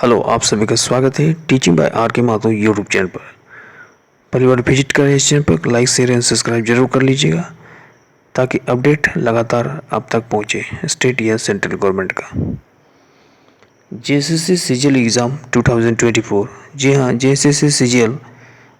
Hello, आप सभी का स्वागत है टीचिंग बाय आर के माथुर यूट्यूब चैनल पर। पहली बार विजिट करें इस चैनल पर लाइक शेयर एंड सब्सक्राइब जरूर कर लीजिएगा ताकि अपडेट लगातार आप तक पहुंचे स्टेट या सेंट्रल गवर्नमेंट का। JSSC CGL exam 2024। जी हाँ, जेएसएससी सीजीएल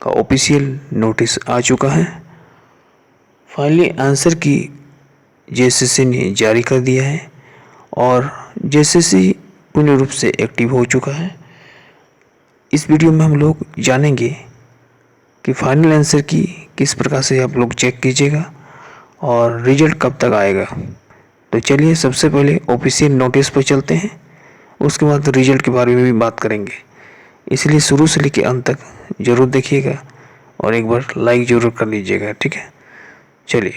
का ऑफिशियल नोटिस आ चुका है। फाइनली आंसर की जेएसएससी ने जारी कर दिया है और जेएसएससी पूर्ण रूप से एक्टिव हो चुका है। इस वीडियो में हम लोग जानेंगे कि फाइनल आंसर की किस प्रकार से आप लोग चेक कीजिएगा और रिजल्ट कब तक आएगा। तो चलिए सबसे पहले ऑफिशियल नोटिस पर चलते हैं, उसके बाद रिजल्ट के बारे में भी बात करेंगे। इसलिए शुरू से लेकर अंत तक ज़रूर देखिएगा और एक बार लाइक ज़रूर कर लीजिएगा, ठीक है। चलिए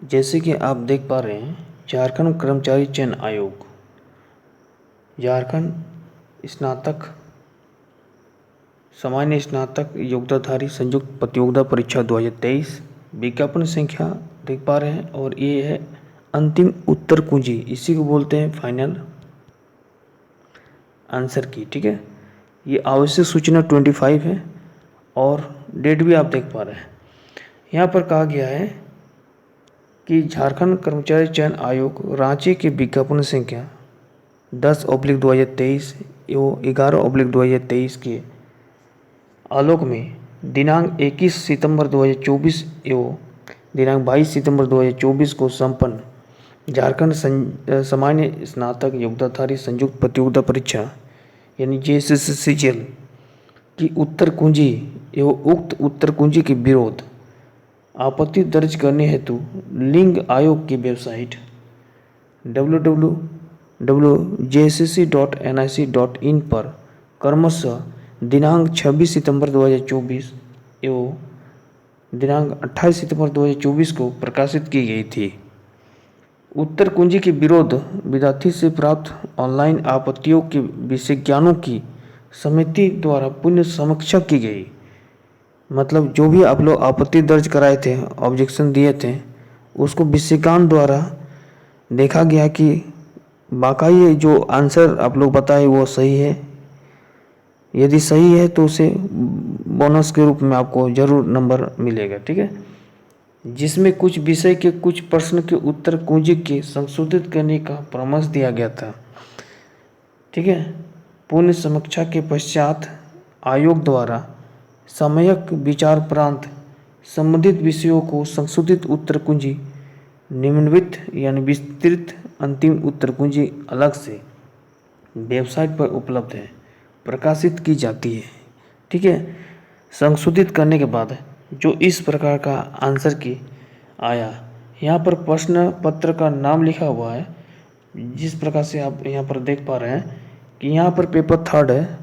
जैसे कि आप देख पा रहे हैं, झारखंड कर्मचारी चयन आयोग, झारखंड स्नातक सामान्य स्नातक योग्यताधारी संयुक्त प्रतियोगिता परीक्षा 2023 विज्ञापन संख्या देख पा रहे हैं और ये है अंतिम उत्तर कुंजी, इसी को बोलते हैं फाइनल आंसर की, ठीक है। ये आवश्यक सूचना 25 है और डेट भी आप देख पा रहे हैं। यहाँ पर कहा गया है कि झारखंड कर्मचारी चयन आयोग रांची की विज्ञापन संख्या 10/2023 एवं 11/2023 के आलोक में दिनांक 21 सितंबर 2024 एवं दिनांक 22 सितंबर 2024 को संपन्न झारखंड सामान्य स्नातक योग्यताधारी संयुक्त प्रतियोगिता परीक्षा यानी जेएसएससी सीजीएल की उत्तर कुंजी एवं उक्त उत्तर कुंजी के विरोध आपत्ति दर्ज करने हेतु लिंग आयोग की वेबसाइट www.jssc.nic.in पर क्रमशः दिनांक 26 सितंबर 2024 एवं दिनांक 28 सितंबर 2024 को प्रकाशित की गई थी। उत्तर कुंजी के विरोध विद्यार्थी से प्राप्त ऑनलाइन आपत्तियों के विशेषज्ञों की समिति द्वारा पुनः समीक्षा की गई। मतलब जो भी आप लोग आपत्ति दर्ज कराए थे, ऑब्जेक्शन दिए थे, उसको विशेषज्ञों द्वारा देखा गया कि वाकई जो आंसर आप लोग बताए वो सही है। यदि सही है तो उसे बोनस के रूप में आपको जरूर नंबर मिलेगा, ठीक है। जिसमें कुछ विषय के कुछ प्रश्न के उत्तर कुंजी के संशोधित करने का परामर्श दिया गया था, ठीक है। पूर्ण समीक्षा के पश्चात आयोग द्वारा सम्यक विचार प्रांत संबंधित विषयों को संशोधित उत्तर कुंजी निम्नलिखित यानी विस्तृत अंतिम उत्तर कुंजी अलग से वेबसाइट पर उपलब्ध है, प्रकाशित की जाती है, ठीक है। संशोधित करने के बाद जो इस प्रकार का आंसर की आया, यहाँ पर प्रश्न पत्र का नाम लिखा हुआ है। जिस प्रकार से आप यहाँ पर देख पा रहे हैं कि यहाँ पर पेपर 3 है,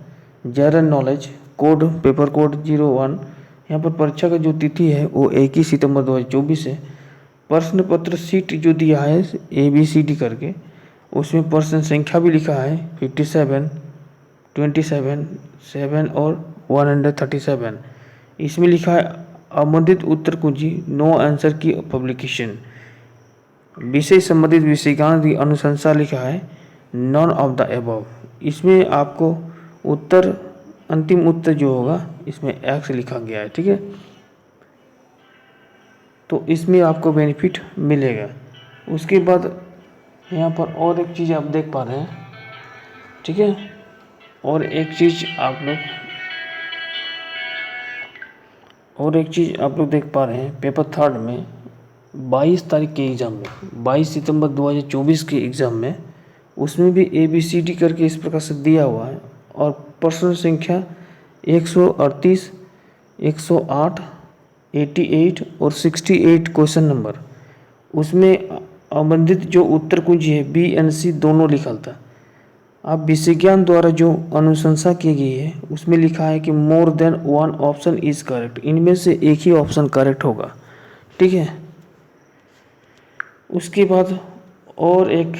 general knowledge code paper code 01। यहाँ पर परीक्षा का जो तिथि है वो 21 सितंबर 2024 है। प्रश्न पत्र सीट जो दिया है ABCD करके, उसमें प्रश्न संख्या भी लिखा है 57, 27, 7 और 137। इसमें लिखा है संबंधित उत्तर कुंजी नो आंसर की पब्लिकेशन। विषय संबंधित विषयज्ञान की अनुशंसा लिखा है नॉन ऑफ द एबव। इसमें आपको उत्तर अंतिम उत्तर जो होगा इसमें एक्स लिखा गया है, ठीक है। तो इसमें आपको बेनिफिट मिलेगा। उसके बाद यहाँ पर और एक चीज़ आप देख पा रहे हैं, ठीक है। और एक चीज़ आप लोग देख पा रहे हैं, पेपर 3 में 22 तारीख के एग्ज़ाम में 22 सितंबर 2024 के एग्ज़ाम में उसमें भी ABCD करके इस प्रकार से दिया हुआ है और प्रश्न संख्या 138, 108, 88 और 68 क्वेश्चन नंबर, उसमें संबंधित जो उत्तर कुंजी है B and C दोनों लिखा था। अब विशेषज्ञान द्वारा जो अनुशंसा की गई है उसमें लिखा है कि more than one option is correct, इनमें से एक ही ऑप्शन करेक्ट होगा, ठीक है। उसके बाद और एक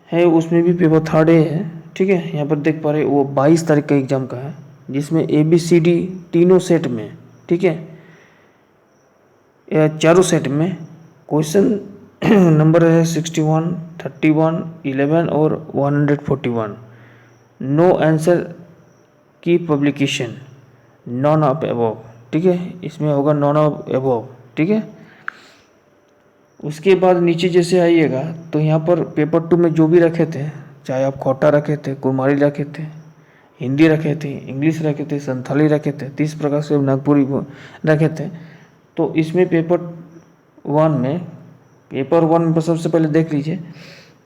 है, उसमें भी पेपर 3 है, ठीक है। यहाँ पर देख पा रहे वो 22 तारीख का एग्जाम का है, जिसमें ABCD तीनों सेट में, ठीक है, या चारों सेट में क्वेश्चन नंबर है 61, 31, 11 और 141। नो आंसर की पब्लिकेशन, नॉन ऑफ अबव, ठीक है, इसमें होगा नॉन ऑफ अबव, ठीक है। उसके बाद नीचे जैसे आइएगा तो यहाँ पर पेपर 2 में जो भी रखे थे, चाहे आप खोटा रखे थे, कुमारी रखे थे, हिंदी रखे थे, इंग्लिश रखे थे, संथाली रखे थे, 30 प्रकार से नागपुरी रखे थे। तो इसमें पेपर वन में सबसे पहले देख लीजिए,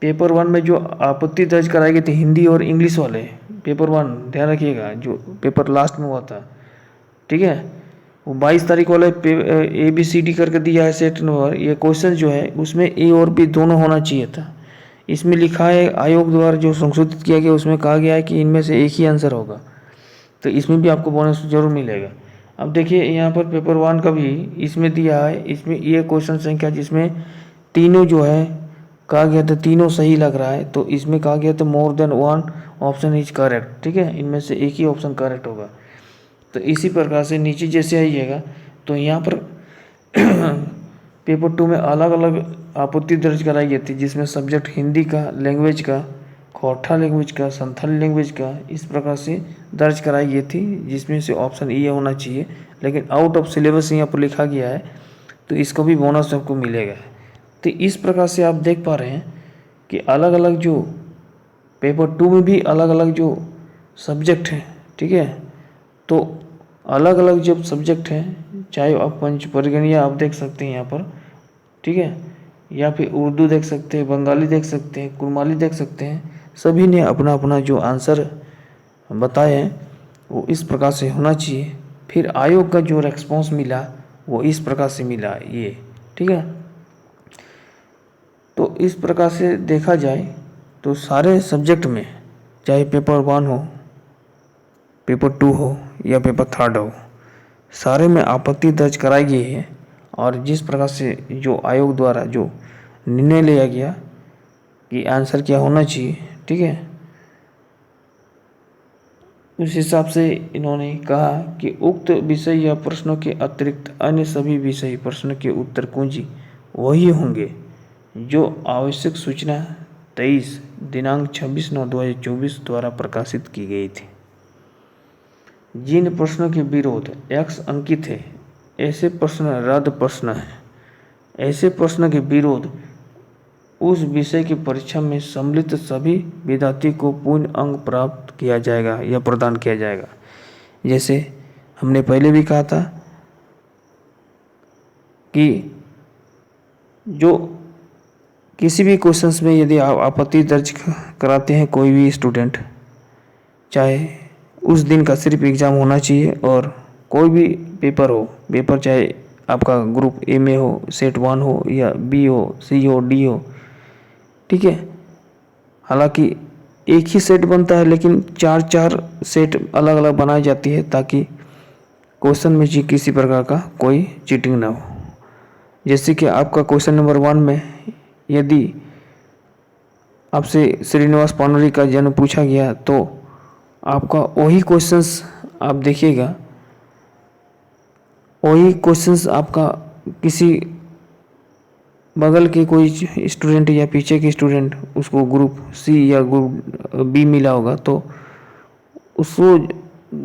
पेपर 1 में जो आपत्ति दर्ज कराई गई थी हिंदी और इंग्लिश वाले, पेपर 1 ध्यान रखिएगा, जो पेपर लास्ट में हुआ था, ठीक है, वो 22 तारीख वाले ABCD करके दिया है सेट नंबर। ये क्वेश्चन जो है उसमें ए और बी दोनों होना चाहिए था। इसमें लिखा है आयोग द्वारा जो संशोधित किया गया उसमें कहा गया है कि इनमें से एक ही आंसर होगा, तो इसमें भी आपको बोनस जरूर मिलेगा। अब देखिए यहाँ पर पेपर 1 का भी इसमें दिया है, इसमें ये क्वेश्चन संख्या जिसमें तीनों जो है कहा गया था तीनों सही लग रहा है, तो इसमें कहा गया था more than one option is correct, ठीक है, इनमें से एक ही ऑप्शन करेक्ट होगा। तो इसी प्रकार से नीचे जैसे आइएगा तो यहाँ पर पेपर 2 में अलग अलग आपत्ति दर्ज कराई गई थी, जिसमें सब्जेक्ट हिंदी का, लैंग्वेज का, खोरठा लैंग्वेज का, संथाली लैंग्वेज का, इस प्रकार से दर्ज कराई गई थी, जिसमें से ऑप्शन ए होना चाहिए, लेकिन आउट ऑफ सिलेबस यहाँ पर लिखा गया है, तो इसको भी बोनस आपको मिलेगा। तो इस प्रकार से आप देख पा रहे हैं कि अलग अलग जो पेपर 2 में भी अलग अलग जो सब्जेक्ट हैं, ठीक है, तो अलग अलग जब सब्जेक्ट हैं, चाहे आप पंच परगनिया आप देख सकते हैं यहाँ पर, ठीक है, या फिर उर्दू देख सकते हैं, बंगाली देख सकते हैं, कुरमाली देख सकते हैं, सभी ने अपना अपना जो आंसर बताए हैं वो इस प्रकार से होना चाहिए। फिर आयोग का जो रेस्पॉन्स मिला वो इस प्रकार से मिला ये, ठीक है। तो इस प्रकार से देखा जाए तो सारे सब्जेक्ट में, चाहे पेपर 1 हो, पेपर 2 हो या पेपर 3 हो, सारे में आपत्ति दर्ज कराई गई है। और जिस प्रकार से जो आयोग द्वारा जो निर्णय लिया गया कि आंसर क्या होना चाहिए, ठीक है, उस हिसाब से इन्होंने कहा कि उक्त विषय या प्रश्नों के अतिरिक्त अन्य सभी विषय प्रश्न के उत्तर कुंजी वही होंगे जो आवश्यक सूचना 23 दिनांक 26/9/2024 द्वारा प्रकाशित की गई थी। जिन प्रश्नों के विरोध X अंकित है, ऐसे प्रश्न रद्द प्रश्न हैं। ऐसे प्रश्न के विरोध उस विषय की परीक्षा में सम्मिलित सभी विद्यार्थी को पूर्ण अंक प्राप्त किया जाएगा या प्रदान किया जाएगा। जैसे हमने पहले भी कहा था कि जो किसी भी क्वेश्चंस में यदि आप आपत्ति दर्ज कराते हैं कोई भी स्टूडेंट, चाहे उस दिन का सिर्फ एग्ज़ाम होना चाहिए और कोई भी पेपर हो, पेपर चाहे आपका ग्रुप ए में हो, सेट 1 हो या बी हो, सी हो, डी हो, ठीक है, हालांकि एक ही सेट बनता है लेकिन 4-4 सेट अलग अलग बनाई जाती है ताकि क्वेश्चन में किसी प्रकार का कोई चीटिंग ना हो। जैसे कि आपका क्वेश्चन नंबर 1 में यदि आपसे श्रीनिवास पानोरी का जन्म पूछा गया तो आपका वही क्वेश्चंस आप देखिएगा, वही क्वेश्चंस आपका किसी बगल के कोई स्टूडेंट या पीछे के स्टूडेंट उसको ग्रुप सी या ग्रुप बी मिला होगा, तो उसको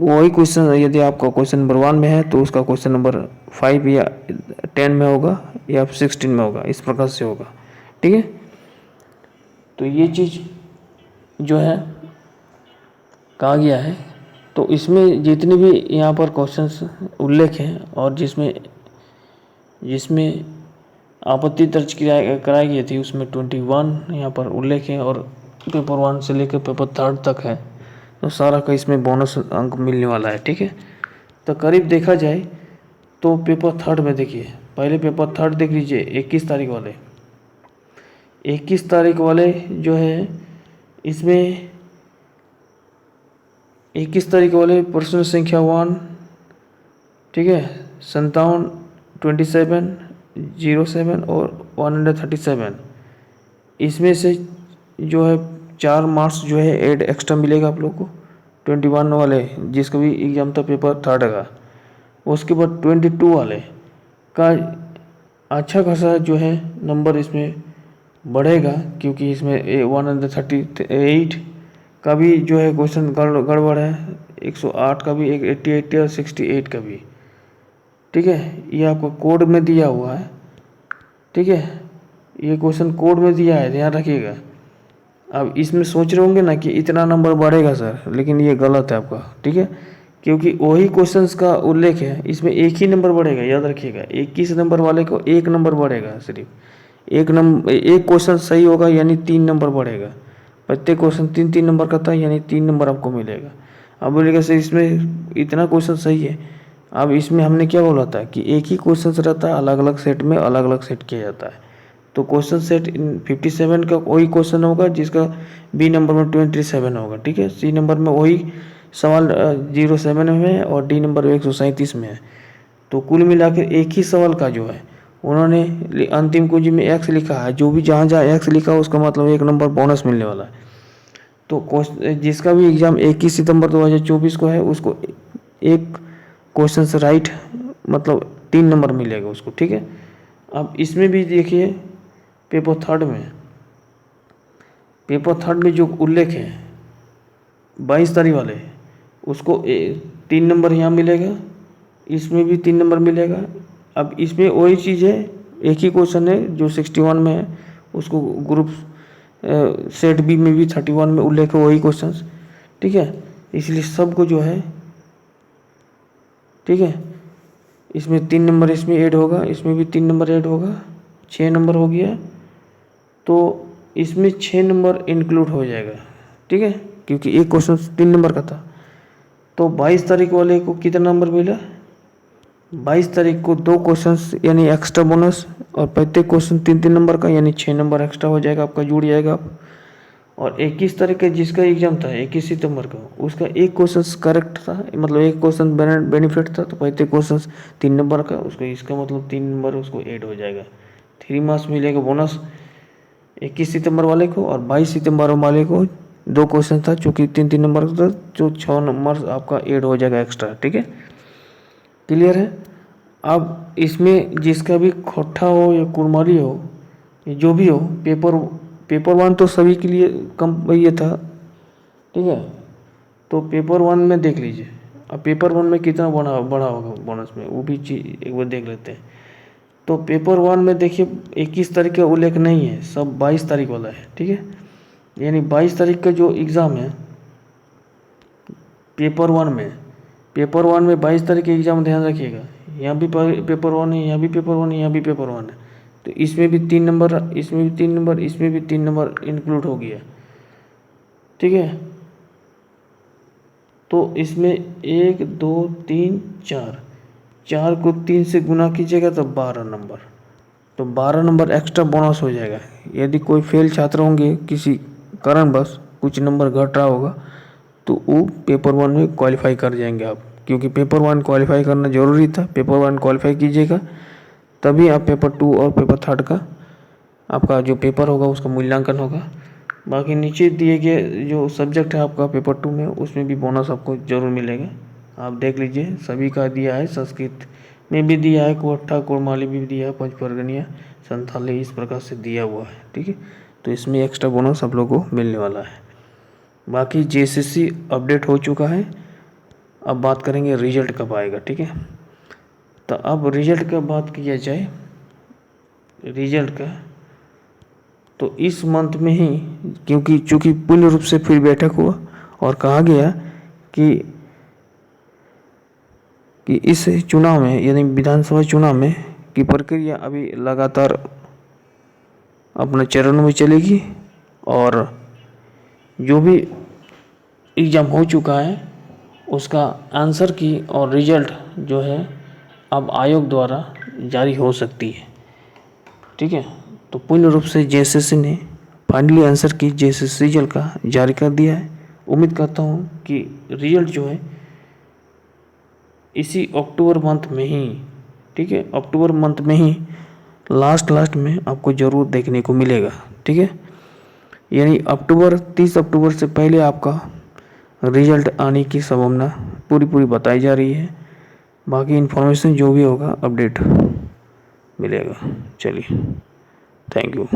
वही क्वेश्चन यदि आपका क्वेश्चन नंबर 1 में है तो उसका क्वेश्चन नंबर 5 या 10 में होगा या 16 में होगा, इस प्रकार से होगा, ठीक है। तो ये चीज़ जो है कहा गया है। तो इसमें जितने भी यहाँ पर क्वेश्चंस उल्लेख हैं और जिसमें आपत्ति दर्ज कराई गई थी उसमें 21 यहाँ पर उल्लेख है और पेपर 1 से लेकर पेपर 3 तक है, तो सारा का इसमें बोनस अंक मिलने वाला है, ठीक है। तो करीब देखा जाए तो पेपर 3 में देखिए, पहले पेपर 3 देख लीजिए 21 तारीख वाले, 21 तारीख वाले जो है इसमें 21 तारीख वाले प्रश्न संख्या 1, ठीक है, 57, 27, 07 और 137, इसमें से जो है 4 मार्क्स जो है ऐड एक्स्ट्रा मिलेगा आप लोग को 21 वाले जिसका भी एग्जाम था पेपर 3 का। उसके बाद 22 वाले का अच्छा खासा जो है नंबर इसमें बढ़ेगा, क्योंकि इसमें 138 का भी जो है क्वेश्चन गड़बड़ है, 108 का भी, 88 और 68 का भी। ठीक है, ये आपको कोड में दिया हुआ है। ठीक है, ये क्वेश्चन कोड में दिया है, ध्यान रखिएगा। अब इसमें सोच रहे होंगे ना कि इतना नंबर बढ़ेगा सर, लेकिन ये गलत है आपका। ठीक है, क्योंकि वही क्वेश्चंस का उल्लेख है, इसमें एक ही नंबर बढ़ेगा, याद रखिएगा। 21 नंबर वाले को एक नंबर बढ़ेगा, सिर्फ एक क्वेश्चन सही होगा यानी 3 नंबर बढ़ेगा। प्रत्येक क्वेश्चन 3-3 नंबर का था, यानी 3 नंबर आपको मिलेगा। अब बोलेगा सर इसमें इतना क्वेश्चन सही है। अब इसमें हमने क्या बोला था कि एक ही क्वेश्चन रहता है, अलग अलग सेट में अलग अलग सेट किया जाता है। तो क्वेश्चन सेट 57 का वही क्वेश्चन होगा जिसका बी नंबर में 27 होगा। ठीक है, सी नंबर में वही सवाल 07 में है और डी नंबर 137 में है। तो कुल मिलाकर एक ही सवाल का जो है उन्होंने अंतिम कुंजी में एक्स लिखा है, जो भी जहाँ जहाँ एक्स लिखा है उसका मतलब 1 नंबर बोनस मिलने वाला है। तो जिसका भी एग्ज़ाम 21 सितंबर 2024 को है, उसको एक क्वेश्चन से राइट मतलब 3 नंबर मिलेगा उसको। ठीक है, अब इसमें भी देखिए पेपर थर्ड में जो उल्लेख है 22 तारीख वाले, उसको 3 नंबर यहाँ मिलेगा, इसमें भी 3 नंबर मिलेगा। अब इसमें वही चीज़ है, एक ही क्वेश्चन है जो 61 में है, उसको ग्रुप सेट बी में भी 31 में उल्लेख है वही क्वेश्चन। ठीक है, इसलिए सबको जो है, ठीक है, इसमें 3 नंबर इसमें ऐड होगा, इसमें भी 3 नंबर ऐड होगा, 6 नंबर हो गया। तो इसमें 6 नंबर इंक्लूड हो जाएगा। ठीक है, क्योंकि एक क्वेश्चन 3 नंबर का था। तो 22 तारीख वाले को कितना नंबर मिला? 22 तारीख को 2 क्वेश्चंस यानी एक्स्ट्रा बोनस, और प्रत्येक क्वेश्चन 3-3 नंबर का, यानी 6 नंबर एक्स्ट्रा हो जाएगा आपका, जुड़ जाएगा आप। और 21 तारीख का जिसका एग्जाम था 21 सितंबर का, उसका एक क्वेश्चन करेक्ट था, मतलब एक क्वेश्चन बेनिफिट था, तो प्रत्येक क्वेश्चन 3 नंबर का, उसको इसका मतलब 3 नंबर उसको ऐड हो जाएगा। 3 मार्क्स मिलेगा बोनस 21 सितंबर वाले को, और 22 सितंबर वाले को 2 क्वेश्चन था जो कि 3-3 नंबर का था, जो 6 नंबर आपका ऐड हो जाएगा एक्स्ट्रा। ठीक है, क्लियर है। अब इसमें जिसका भी खोट्टा हो या कुरमाली हो, जो भी हो, पेपर 1 तो सभी के लिए कम ये था। ठीक है, तो पेपर 1 में देख लीजिए। अब पेपर 1 में कितना बढ़ा होगा बोनस में, वो भी चीज एक बार देख लेते हैं। तो पेपर 1 में देखिए 21 तारीख का उल्लेख नहीं है, सब 22 तारीख वाला है। ठीक है, यानी 22 तारीख का जो एग्ज़ाम है पेपर 1 में 22 तारीख का एग्ज़ाम, ध्यान रखिएगा। यहाँ भी पेपर 1 है, यहाँ भी पेपर 1 है, यहाँ भी पेपर 1 है। तो इसमें भी 3 नंबर, इसमें भी 3 नंबर, इसमें भी 3 नंबर इंक्लूड हो गया। ठीक है, तो इसमें 1 2 3 4 को 3 से गुना कीजिएगा तो 12 नंबर, तो 12 नंबर एक्स्ट्रा बोनस हो जाएगा। यदि कोई फेल छात्र होंगे किसी कारणवश, कुछ नंबर घट रहा होगा, तो वो पेपर 1 में क्वालिफाई कर जाएंगे आप, क्योंकि पेपर 1 क्वालिफाई करना ज़रूरी था। पेपर 1 क्वालिफाई कीजिएगा, तभी आप पेपर 2 और पेपर 3 का आपका जो पेपर होगा उसका मूल्यांकन होगा। बाकी नीचे दिए गए जो सब्जेक्ट है आपका पेपर 2 में, उसमें भी बोनस आपको ज़रूर मिलेगा। आप देख लीजिए, सभी का दिया है, संस्कृत में भी दिया है, कोट्ठा कोरमाली भी दिया है, पंचपर्गनिया, संथाली, इस प्रकार से दिया हुआ है। ठीक है, तो इसमें एक्स्ट्रा बोनस आप लोगों को मिलने वाला है। बाकी जेएसएससी अपडेट हो चुका है, अब बात करेंगे रिजल्ट कब आएगा। ठीक है, तो अब रिजल्ट का बात किया जाए, रिजल्ट का तो इस मंथ में ही, क्योंकि चूँकि पूर्ण रूप से फिर बैठक हुआ और कहा गया कि इस चुनाव में यानी विधानसभा चुनाव में की प्रक्रिया अभी लगातार अपने चरणों में चलेगी, और जो भी एग्ज़ाम हो चुका है उसका आंसर की और रिजल्ट जो है अब आयोग द्वारा जारी हो सकती है। ठीक है, तो पूर्ण रूप से जेएसएससी ने फाइनली आंसर की जेएसएससी रिजल्ट का जारी कर दिया है। उम्मीद करता हूँ कि रिजल्ट जो है इसी अक्टूबर मंथ में ही, ठीक है, अक्टूबर मंथ में ही लास्ट में आपको ज़रूर देखने को मिलेगा। ठीक है, यानी 30 अक्टूबर से पहले आपका रिजल्ट आने की संभावना पूरी बताई जा रही है। बाकी इन्फॉर्मेशन जो भी होगा अपडेट मिलेगा। चलिए, थैंक यू।